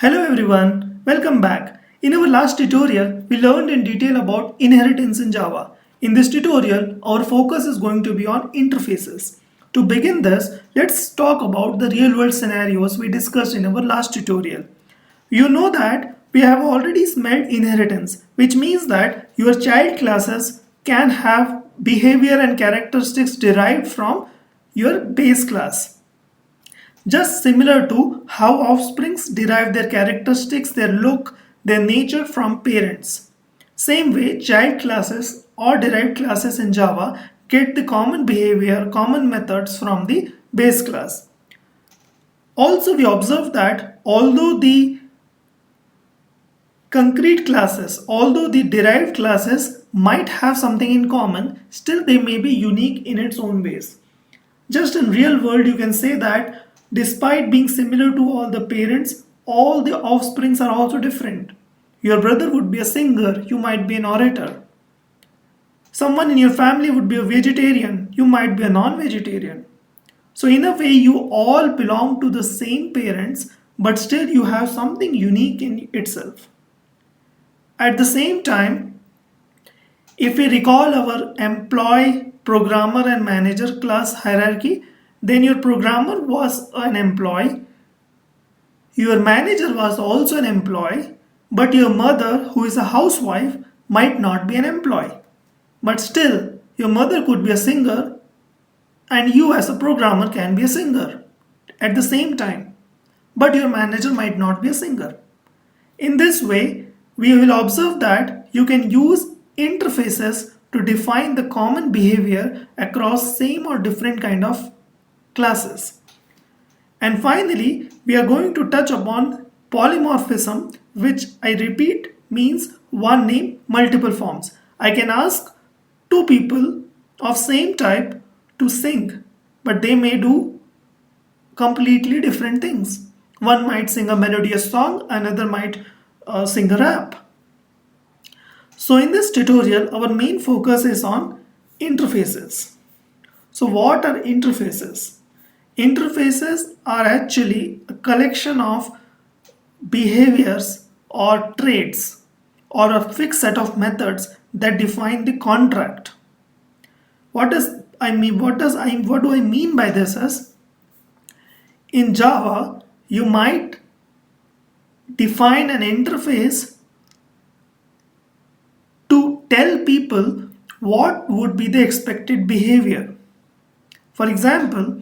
Hello everyone, welcome back. In our last tutorial, we learned in detail about inheritance in Java. In this tutorial, our focus is going to be on interfaces. To begin this, let's talk about the real world scenarios we discussed in our last tutorial. You know that we have already smelled inheritance, which means that your child classes can have behavior and characteristics derived from your base class. Just similar to how offsprings derive their characteristics, their look, their nature from parents. Same way, child classes or derived classes in Java get the common behavior, common methods from the base class. Also, we observe that although the concrete classes, although the derived classes might have something in common, still they may be unique in its own ways. Just in real world, you can say that despite being similar to all the parents, all the offsprings are also different. Your brother would be a singer, you might be an orator. Someone in your family would be a vegetarian, you might be a non-vegetarian. So in a way, you all belong to the same parents, but still you have something unique in itself. At the same time, if we recall our employee, programmer and manager class hierarchy, then your programmer was an employee, your manager was also an employee, but your mother, who is a housewife, might not be an employee. But still, your mother could be a singer and you as a programmer can be a singer at the same time. But your manager might not be a singer. In this way, we will observe that you can use interfaces to define the common behavior across same or different kind of classes. And finally, we are going to touch upon polymorphism, which I repeat means one name, multiple forms. I can ask two people of same type to sing, but they may do completely different things. One might sing a melodious song, another might sing a rap. So in this tutorial, our main focus is on interfaces. So what are interfaces? Interfaces are actually a collection of behaviors or traits or a fixed set of methods that define the contract. What do I mean by this is, in Java, you might define an interface to tell people what would be the expected behavior. For example,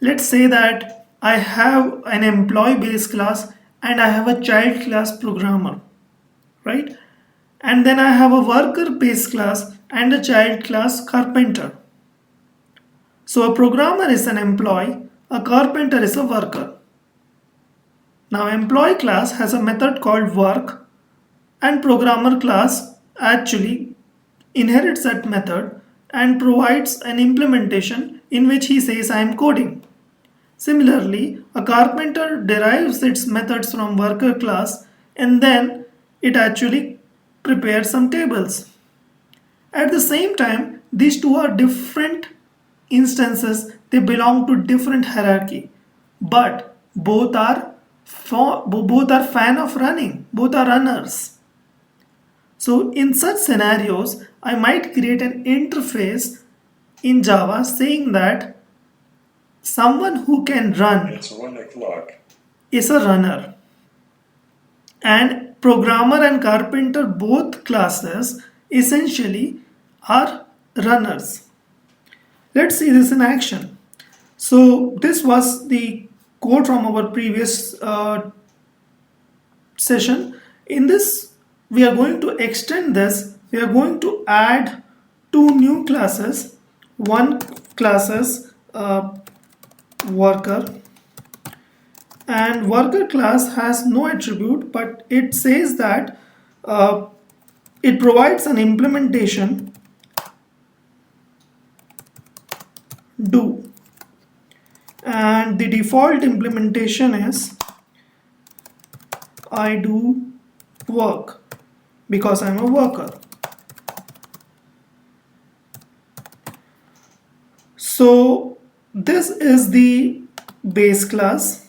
let's say that I have an employee base class and I have a child class programmer, right? And then I have a worker base class and a child class carpenter. So a programmer is an employee, a carpenter is a worker. Now employee class has a method called work and programmer class actually inherits that method and provides an implementation in which he says I am coding. Similarly, a carpenter derives its methods from worker class and then it actually prepares some tables. At the same time, these two are different instances, they belong to different hierarchy, but both are fan of running, both are runners. So in such scenarios, I might create an interface in Java saying that someone who can run It's 1 o'clock. is a runner, and programmer and carpenter, both classes, essentially are runners. Let's see this in action. So this was the code from our previous session. In this, we are going to extend this. We are going to add two new classes. One class is worker, and worker class has no attribute, but it says that it provides an implementation do, and the default implementation is I do work because I'm a worker. So this is the base class,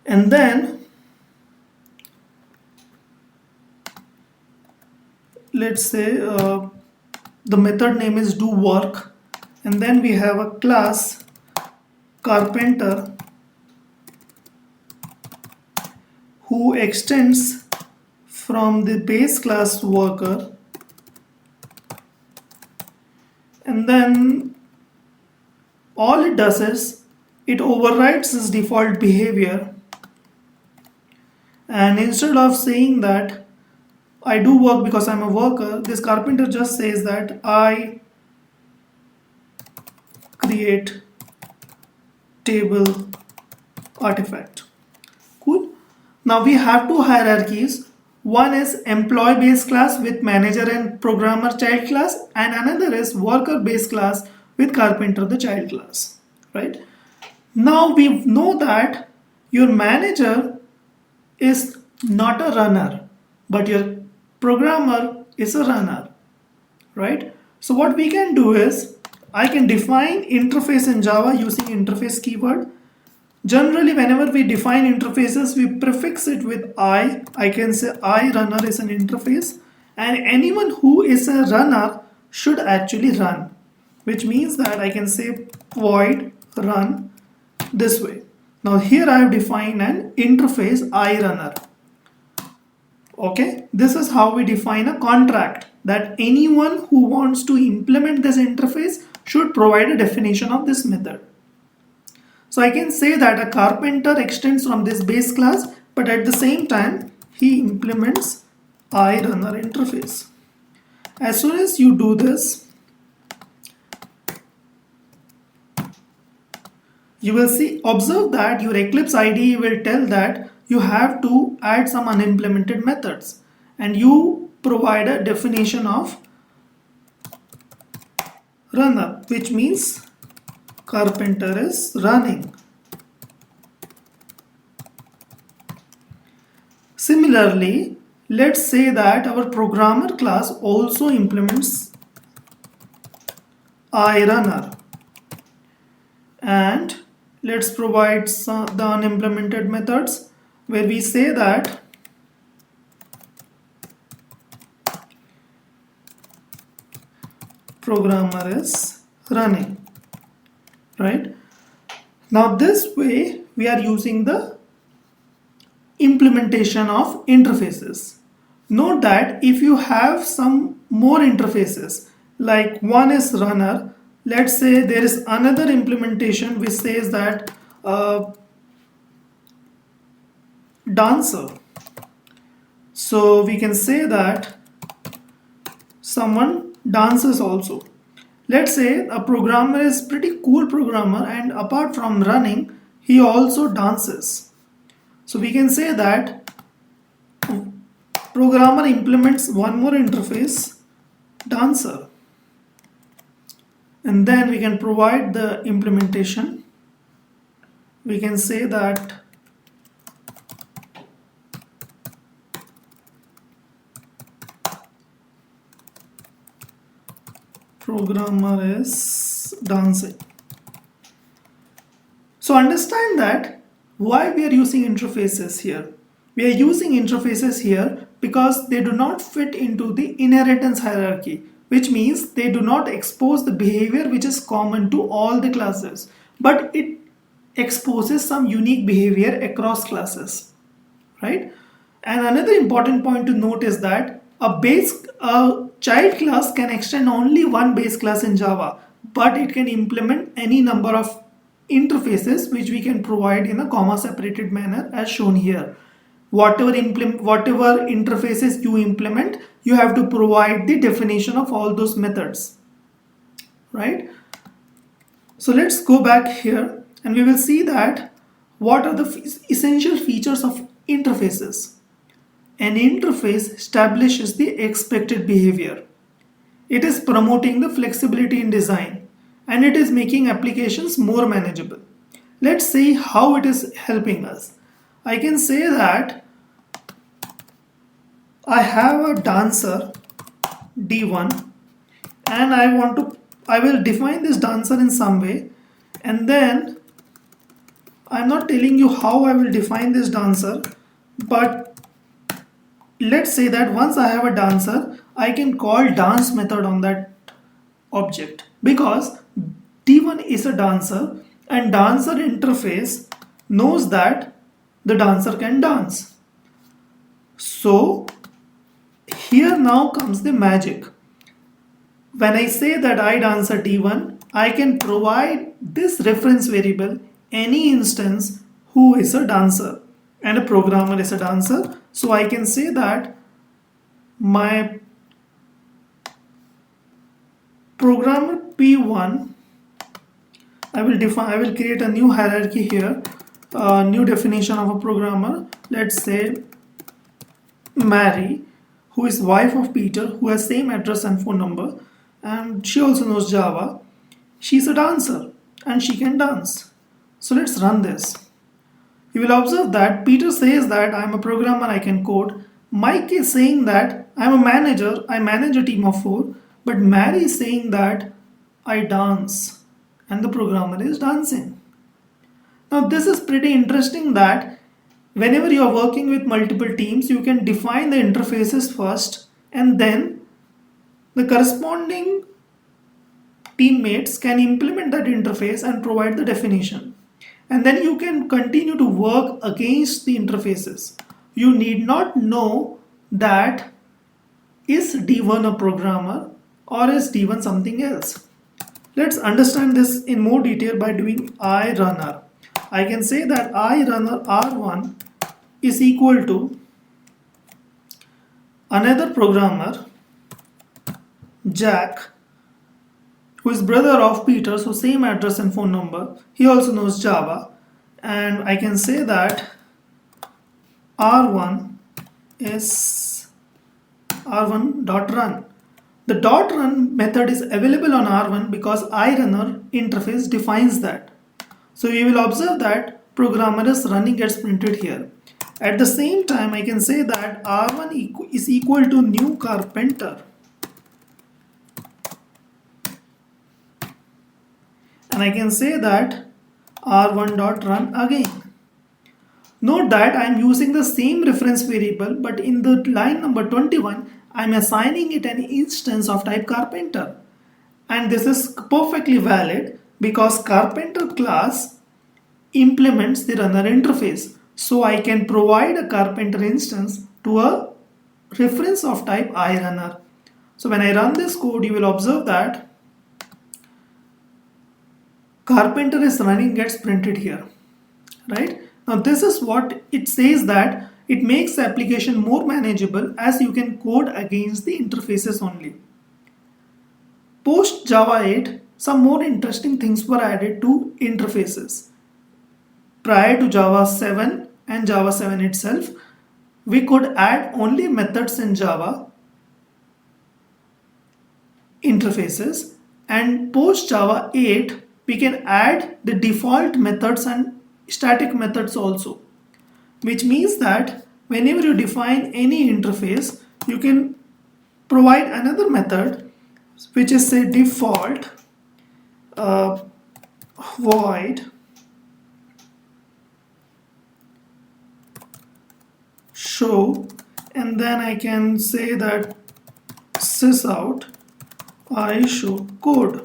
And then let's say the method name is do work, and then we have a class carpenter who extends from the base class worker, and then all it does is it overrides this default behavior, and instead of saying that I do work because I'm a worker, this carpenter just says that I create table artifact. Cool. Now we have two hierarchies. One is employee based class with manager and programmer child class, and another is worker based class with carpenter the child class. Right? Now we know that your manager is not a runner, but your programmer is a runner. Right? So what we can do is I can define interface in Java using interface keyword. Generally, whenever we define interfaces, we prefix it with I. I can say I runner is an interface, and anyone who is a runner should actually run, which means that I can say void run this way. Now here I have defined an interface I runner. Okay, this is how we define a contract, that anyone who wants to implement this interface should provide a definition of this method. So I can say that a carpenter extends from this base class, but at the same time he implements iRunner interface. As soon as you do this, you will see, observe that your Eclipse IDE will tell that you have to add some unimplemented methods, and you provide a definition of runner, which means carpenter is running. Similarly, let's say that our programmer class also implements iRunner, and let's provide the unimplemented methods where we say that programmer is running. Right? Now this way we are using the implementation of interfaces. Note that if you have some more interfaces, like one is runner, let's say there is another implementation which says that dancer. So we can say that someone dances also. Let's say a programmer is pretty cool programmer, and apart from running, he also dances. So we can say that programmer implements one more interface, dancer. And then we can provide the implementation. We can say that programmer is dancing. So understand that why we are using interfaces here. We are using interfaces here because they do not fit into the inheritance hierarchy, which means they do not expose the behavior which is common to all the classes, but it exposes some unique behavior across classes, right? And another important point to note is that a child class can extend only one base class in Java, but it can implement any number of interfaces which we can provide in a comma separated manner as shown here. Whatever interfaces you implement, you have to provide the definition of all those methods, right? So let's go back here and we will see that what are the essential features of interfaces. An interface establishes the expected behavior. It is promoting the flexibility in design, and it is making applications more manageable. Let's see how it is helping us. I can say that I have a dancer D1, and I will define this dancer in some way, and then I'm not telling you how I will define this dancer, but let's say that once I have a dancer, I can call dance method on that object because D1 is a dancer and dancer interface knows that the dancer can dance. So here now comes the magic. When I say that I dancer D1, I can provide this reference variable any instance who is a dancer and a programmer is a dancer. So I can say that my programmer P1, I will create a new hierarchy here, a new definition of a programmer. Let's say Mary, who is wife of Peter, who has same address and phone number, and she also knows Java. She's a dancer and she can dance. So let's run this. You will observe that Peter says that I'm a programmer, I can code. Mike is saying that I'm a manager, I manage a team of 4. But Mary is saying that I dance and the programmer is dancing. Now this is pretty interesting that whenever you are working with multiple teams, you can define the interfaces first and then the corresponding teammates can implement that interface and provide the definition. And then you can continue to work against the interfaces. You need not know that is D1 a programmer or is D1 something else. Let's understand this in more detail by doing irunner. I can say that irunner R1 is equal to another programmer, Jack, who is brother of Peter, so same address and phone number. He also knows Java, and I can say that R1 is R1.run. The .run method is available on R1 because irunner interface defines that. So you will observe that programmer is running gets printed here. At the same time, I can say that R1 is equal to new carpenter. And I can say that R1.run again. Note that I am using the same reference variable, but in the line number 21, I am assigning it an instance of type carpenter. And this is perfectly valid because carpenter class implements the runner interface. So I can provide a carpenter instance to a reference of type irunner. So when I run this code, you will observe that carpenter is running gets printed here, right? Now this is what it says, that it makes the application more manageable as you can code against the interfaces only. Post Java 8, some more interesting things were added to interfaces. Prior to Java 7 and Java 7 itself, we could add only methods in Java interfaces, and post Java 8 we can add the default methods and static methods also, which means that whenever you define any interface, you can provide another method which is say default void show, and then I can say that sysout I show code.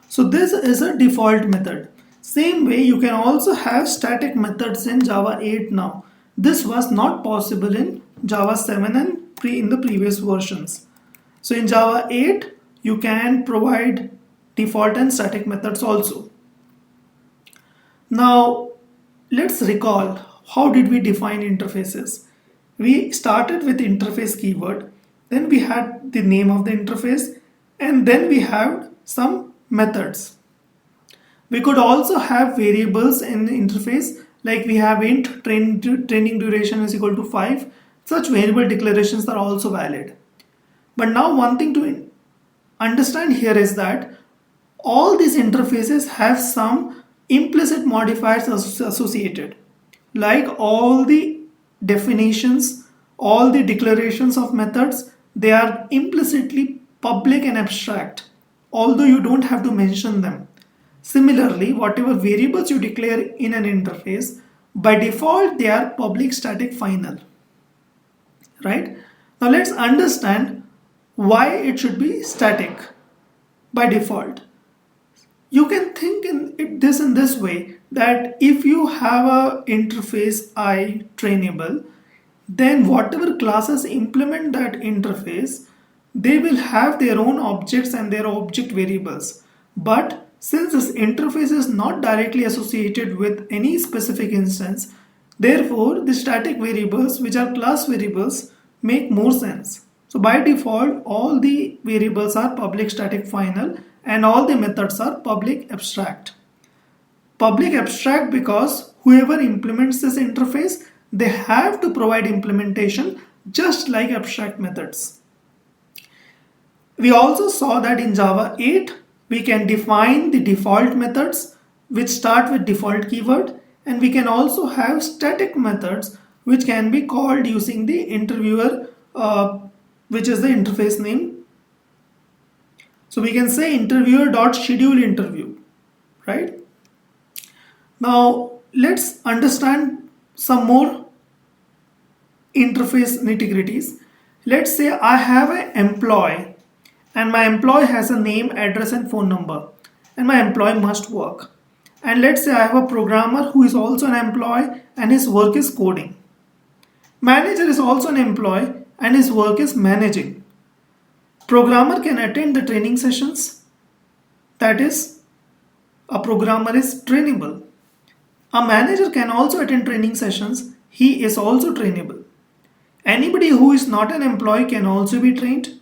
So this is a default method. Same way you can also have static methods in Java 8 now. This was not possible in Java 7 and in the previous versions. So in Java 8 you can provide default and static methods also. Now let's recall, how did we define interfaces? We started with interface keyword, then we had the name of the interface, and then we have some methods. We could also have variables in the interface, like we have int training duration is equal to 5. Such variable declarations are also valid. But now one thing to understand here is that all these interfaces have some implicit modifiers associated, like all the definitions, all the declarations of methods, they are implicitly public and abstract, although you don't have to mention them. Similarly, whatever variables you declare in an interface, by default they are public static final, right? Now let's understand why it should be static by default. You can think in this way, that if you have a interface I trainable, then whatever classes implement that interface, they will have their own objects and their object variables. But since this interface is not directly associated with any specific instance, therefore the static variables, which are class variables, make more sense. So by default, all the variables are public static final and all the methods are public abstract. Public abstract because whoever implements this interface, they have to provide implementation just like abstract methods. We also saw that in Java 8, we can define the default methods which start with default keyword, and we can also have static methods which can be called using the interviewer, which is the interface name. So we can say interviewer.schedule interview, right? Now let's understand some more interface nitty-gritties. Let's say I have an employee and my employee has a name, address and phone number, and my employee must work. And let's say I have a programmer who is also an employee and his work is coding. Manager is also an employee and his work is managing. Programmer can attend the training sessions. That is, a programmer is trainable. A manager can also attend training sessions. He is also trainable. Anybody who is not an employee can also be trained.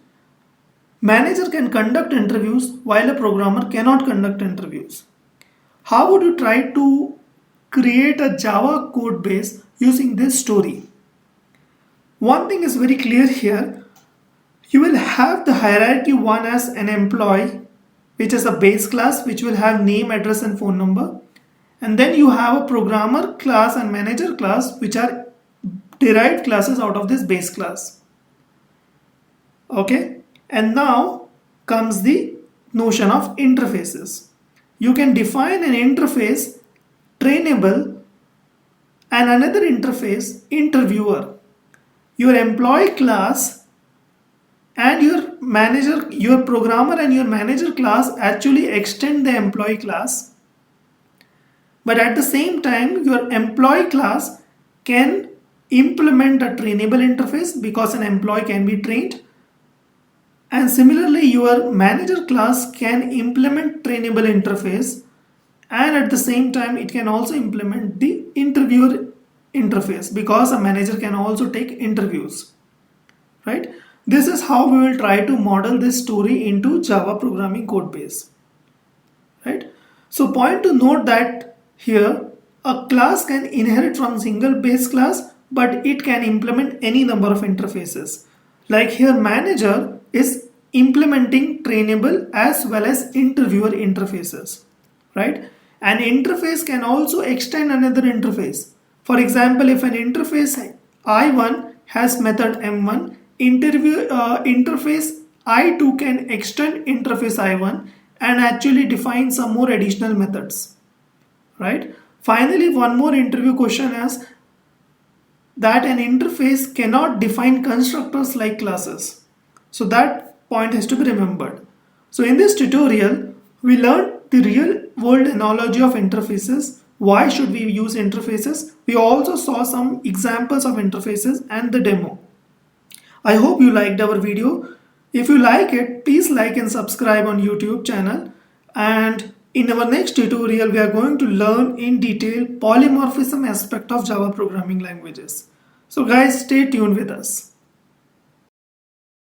Manager can conduct interviews while a programmer cannot conduct interviews. How would you try to create a Java code base using this story? One thing is very clear here. You will have the hierarchy 1 as an employee, which is a base class which will have name, address and phone number. And then you have a programmer class and manager class which are derived classes out of this base class. Okay, and now comes the notion of interfaces. You can define an interface trainable and another interface interviewer. Your employee class and your programmer and your manager class actually extend the employee class. But at the same time, your employee class can implement a trainable interface because an employee can be trained. And similarly, your manager class can implement trainable interface, and at the same time it can also implement the interviewer interface because a manager can also take interviews, right? This is how we will try to model this story into Java programming code base, right? So point to note that here a class can inherit from single base class, but it can implement any number of interfaces. Like here manager is implementing trainable as well as interviewer interfaces, right? An interface can also extend another interface. For example, if an interface I1 has method M1, interface I2 can extend interface I1 and actually define some more additional methods, right? Finally, one more interview question is that an interface cannot define constructors like classes. So that point has to be remembered. So in this tutorial, we learned the real world analogy of interfaces. Why should we use interfaces? We also saw some examples of interfaces and the demo. I hope you liked our video. If you like it, please like and subscribe on YouTube channel. And in our next tutorial, we are going to learn in detail polymorphism aspect of Java programming languages. So guys, stay tuned with us.